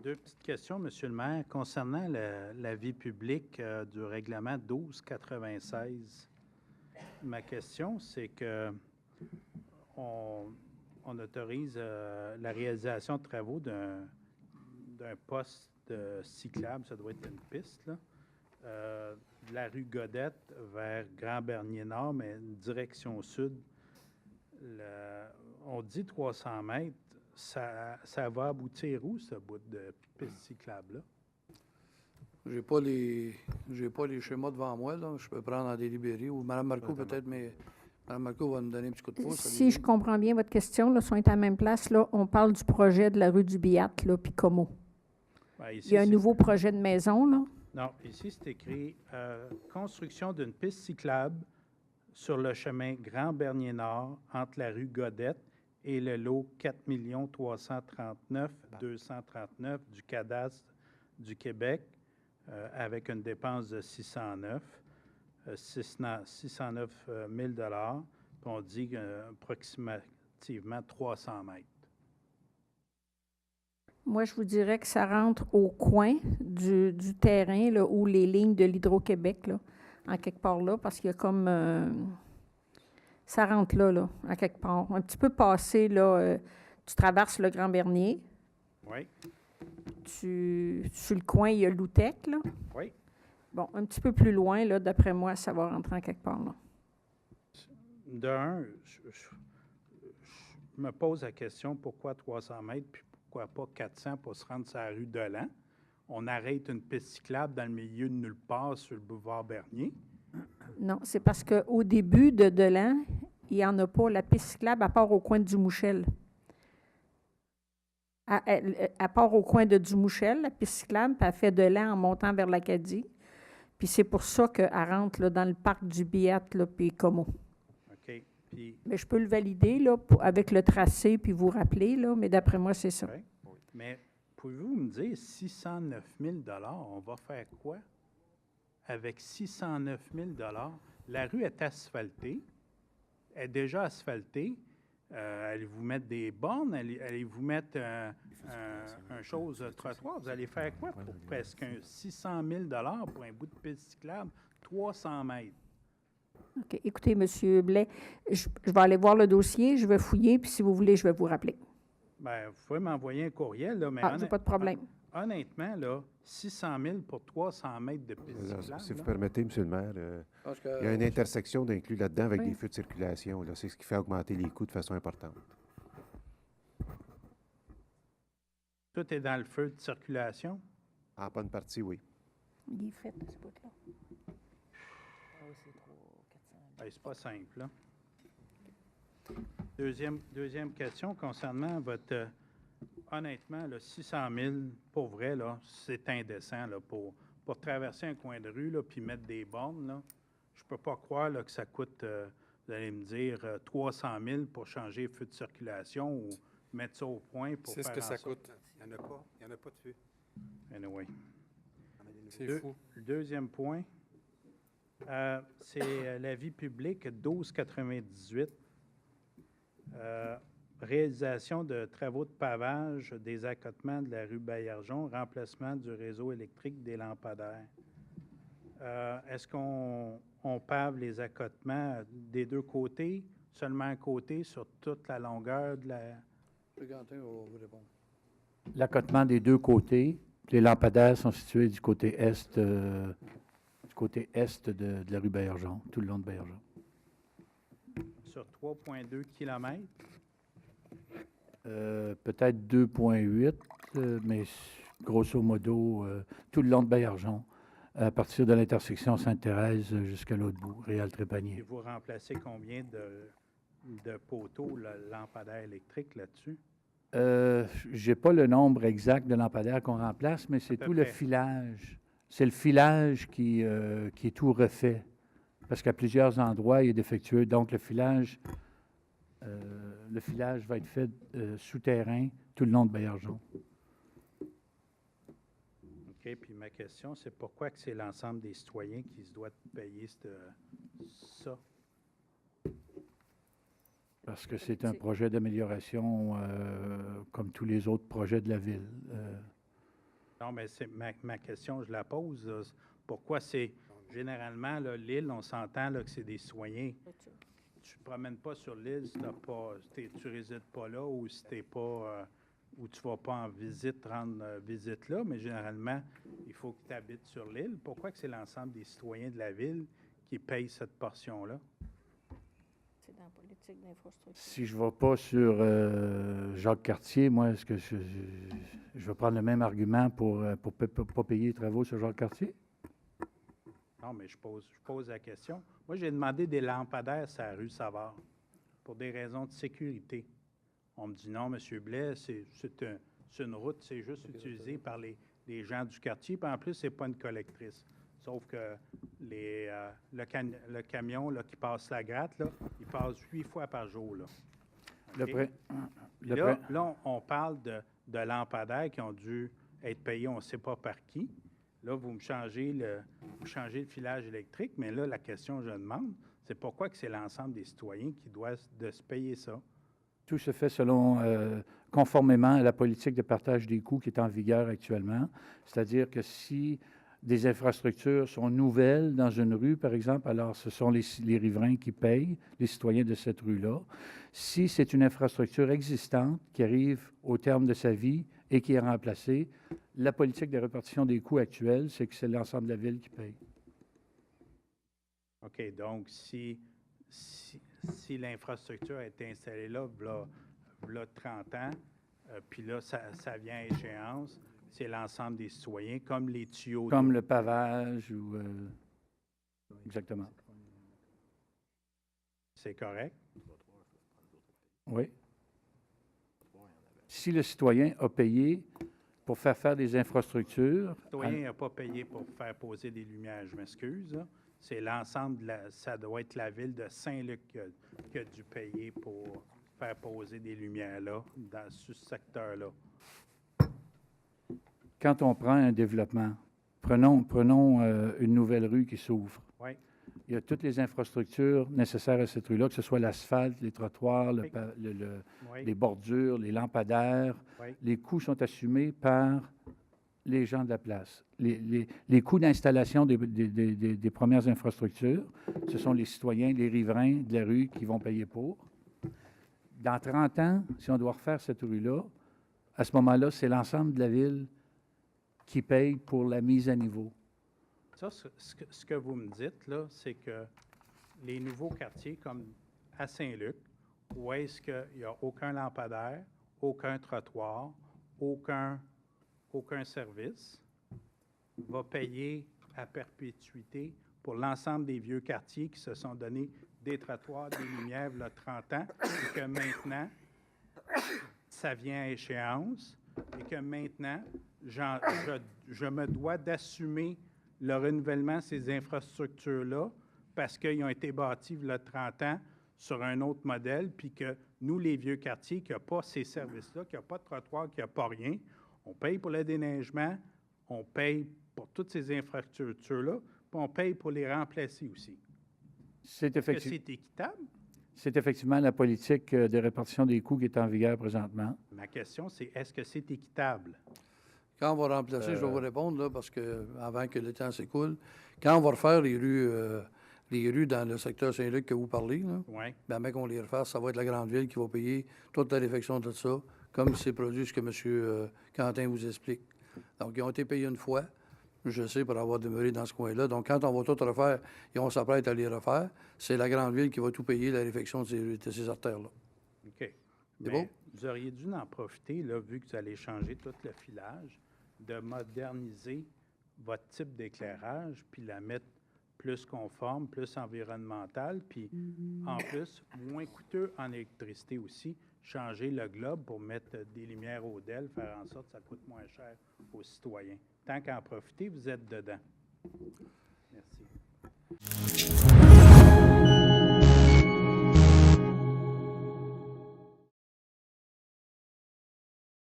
Deux petites questions, Monsieur le maire, concernant la vie publique du règlement 1296. Ma question, c'est que on autorise la réalisation de travaux d'un poste cyclable, ça doit être une piste, là, de la rue Godette vers Grand-Bernier-Nord, mais direction sud. On dit 300 mètres. Ça va aboutir où, ce bout de piste cyclable-là? J'ai pas les schémas devant moi, là. Je peux prendre en délibéré. Ou Mme Marcoux, peut-être, mais Mme Marcoux va nous donner un petit coup de pouce. Si je comprends bien votre question, là, si on est à la même place, là, on parle du projet de la rue du Biat, là, puis Como. Ben, ici, il y a un nouveau projet de maison, là. Non, ici, c'est écrit construction d'une piste cyclable sur le chemin Grand-Bernier-Nord entre la rue Godette et le lot 4 339 239 du cadastre du Québec, avec une dépense de 609 000 $, puis on dit approximativement 300 mètres. Moi, je vous dirais que ça rentre au coin du terrain, là, où les lignes de l'Hydro-Québec, là, en quelque part là, parce qu'il y a comme... ça rentre là, à quelque part. Un petit peu passé, là, tu traverses le Grand-Bernier. Oui. Sur le coin, il y a l'Outec, là. Oui. Bon, un petit peu plus loin, là, d'après moi, ça va rentrer en quelque part, là. D'un, je me pose la question, pourquoi 300 mètres, puis pourquoi pas 400 pour se rendre sur la rue Delan? On arrête une piste cyclable dans le milieu de nulle part sur le boulevard Bernier. Non, c'est parce qu'au début de Delan, il n'y en a pas la piste cyclable à part au coin de Dumouchel. À part au coin de Dumouchel, la piste cyclable, puis elle fait Delan en montant vers l'Acadie. Puis c'est pour ça qu'elle rentre là, dans le parc du Biat, là, puis Como. OK. Puis, mais je peux le valider là, avec le tracé, puis vous rappeler, là, mais d'après moi, c'est ça. oui. Mais pouvez-vous me dire, 609 000 $, on va faire quoi avec 609 000 $? La rue est asphaltée, est déjà asphaltée. Allez-vous mettre des bornes? Allez-vous mettre un chose trottoir? Vous allez faire quoi pour presque 600 000 $ pour un bout de piste cyclable, 300 mètres? OK. Écoutez, M. Blais, je vais aller voir le dossier, je vais fouiller, puis si vous voulez, je vais vous rappeler. Bien, vous pouvez m'envoyer un courriel, là, mais j'ai pas de problème. Honnêtement, là, 600 000 pour 300 mètres de piste cyclable. Si vous permettez, M. le maire, il y a une intersection d'inclus là-dedans avec des feux de circulation. Là, c'est ce qui fait augmenter les coûts de façon importante. Tout est dans le feu de circulation? En bonne partie, oui. Il est fait, ce bout-là. C'est pas simple, là. Deuxième question concernant votre... honnêtement, là, 600 000, pour vrai, là, c'est indécent, là, pour traverser un coin de rue, là, puis mettre des bornes, là. Je peux pas croire, là, que ça coûte, vous allez me dire, 300 000 pour changer le feu de circulation ou mettre ça au point pour faire. C'est ce que ça coûte. Il n'y en a pas de feu. Anyway. C'est fou. Le deuxième point, c'est la vie publique 1298. Réalisation de travaux de pavage des accotements de la rue Baillargeon, remplacement du réseau électrique des lampadaires. Est-ce qu'on pave les accotements des deux côtés, seulement un côté, sur toute la longueur de la... Quentin va vous répondre. L'accotement des deux côtés. Les lampadaires sont situés du côté est, de la rue Baillargeon, tout le long de Baillargeon. Sur 3,2 km? Peut-être 2,8, mais grosso modo, tout le long de Baillargeon, à partir de l'intersection Sainte-Thérèse jusqu'à l'autre bout, Réal-Trépanier. Et vous remplacez combien de poteaux, lampadaires électriques là-dessus? Je n'ai pas le nombre exact de lampadaires qu'on remplace, mais c'est tout le filage. C'est le filage qui est tout refait, parce qu'à plusieurs endroits, il est défectueux. Donc, le filage va être fait souterrain tout le long de Baillargeon. OK. Puis ma question, c'est pourquoi que c'est l'ensemble des citoyens qui se doivent payer ça? Parce que c'est un projet d'amélioration comme tous les autres projets de la ville. Non, mais c'est ma question, je la pose. Là. Pourquoi c'est généralement là, l'île, on s'entend là, que c'est des citoyens. Tu ne te promènes pas sur l'île si tu ne résides pas là ou si t'es pas ou tu ne vas pas en visite, rendre visite là, mais généralement, il faut que tu habites sur l'île. Pourquoi que c'est l'ensemble des citoyens de la ville qui payent cette portion-là? C'est dans la politique d'infrastructure. Si je ne vais pas sur Jacques Cartier, moi, est-ce que je vais prendre le même argument pour ne pas payer les travaux sur Jacques Cartier? Non, mais je pose la question. Moi, j'ai demandé des lampadaires sur la rue Savard pour des raisons de sécurité. On me dit non, M. Blais, c'est une route, c'est juste utilisé par les gens du quartier. Puis en plus, ce n'est pas une collectrice. Sauf que le camion là, qui passe la gratte, là, il passe 8 fois par jour. Là. Okay? Là, on parle de lampadaires qui ont dû être payés, on ne sait pas par qui. Là, vous changez le filage électrique, mais là, la question que je demande, c'est pourquoi que c'est l'ensemble des citoyens qui doivent se payer ça? Tout se fait conformément à la politique de partage des coûts qui est en vigueur actuellement. C'est-à-dire que si des infrastructures sont nouvelles dans une rue, par exemple, alors ce sont les riverains qui payent, les citoyens de cette rue-là. Si c'est une infrastructure existante qui arrive au terme de sa vie et qui est remplacée, la politique de répartition des coûts actuelle, c'est que c'est l'ensemble de la ville qui paye. OK. Donc, si l'infrastructure a été installée là, voilà 30 ans, puis là, ça vient à échéance, c'est l'ensemble des citoyens, comme les tuyaux. Comme le pavage ou... exactement. C'est correct? Oui. Si le citoyen a payé pour faire des infrastructures... Le citoyen n'a pas payé pour faire poser des lumières, je m'excuse. Là. C'est l'ensemble, ça doit être la ville de Saint-Luc qui a dû payer pour faire poser des lumières là, dans ce secteur-là. Quand on prend un développement, prenons une nouvelle rue qui s'ouvre. Oui. Il y a toutes les infrastructures nécessaires à cette rue-là, que ce soit l'asphalte, les trottoirs, les bordures, les lampadaires. Oui. Les coûts sont assumés par les gens de la place. Les coûts d'installation des premières infrastructures, ce sont les citoyens, les riverains de la rue qui vont payer pour. Dans 30 ans, si on doit refaire cette rue-là, à ce moment-là, c'est l'ensemble de la ville qui paye pour la mise à niveau. Ça, ce que vous me dites, là, c'est que les nouveaux quartiers, comme à Saint-Luc, où est-ce qu'il n'y a aucun lampadaire, aucun trottoir, aucun service, va payer à perpétuité pour l'ensemble des vieux quartiers qui se sont donnés des trottoirs, des lumières, il y a 30 ans, et que maintenant, ça vient à échéance, et que maintenant, je me dois d'assumer le renouvellement de ces infrastructures-là parce qu'ils ont été bâtis il y a 30 ans sur un autre modèle, puis que nous, les vieux quartiers, qui n'ont pas ces services-là, qui n'ont pas de trottoir, qui n'ont pas rien, on paye pour le déneigement, on paye pour toutes ces infrastructures-là, puis on paye pour les remplacer aussi. C'est Est-ce que c'est équitable? C'est effectivement la politique de répartition des coûts qui est en vigueur présentement. Ma question, c'est est-ce que c'est équitable? Quand on va remplacer, je vais vous répondre, là, parce que avant que le temps s'écoule, quand on va refaire les rues dans le secteur Saint-Luc que vous parlez, là, Oui. bien, avant qu'on les refasse, ça va être la grande ville qui va payer toute la réfection de ça, comme c'est produit ce que M. Quentin vous explique. Donc, ils ont été payés une fois, je sais, pour avoir demeuré dans ce coin-là. Donc, quand on va tout refaire et on s'apprête à les refaire, c'est la grande ville qui va tout payer, la réfection de ces artères-là. OK. C'est Mais bon? vous auriez dû en profiter, là, vu que vous allez changer tout le filage, de moderniser votre type d'éclairage, puis la mettre plus conforme, plus environnementale, puis en plus, moins coûteux en électricité aussi, changer le globe pour mettre des lumières au DEL, faire en sorte que ça coûte moins cher aux citoyens. Tant qu'à en profiter, vous êtes dedans. Merci.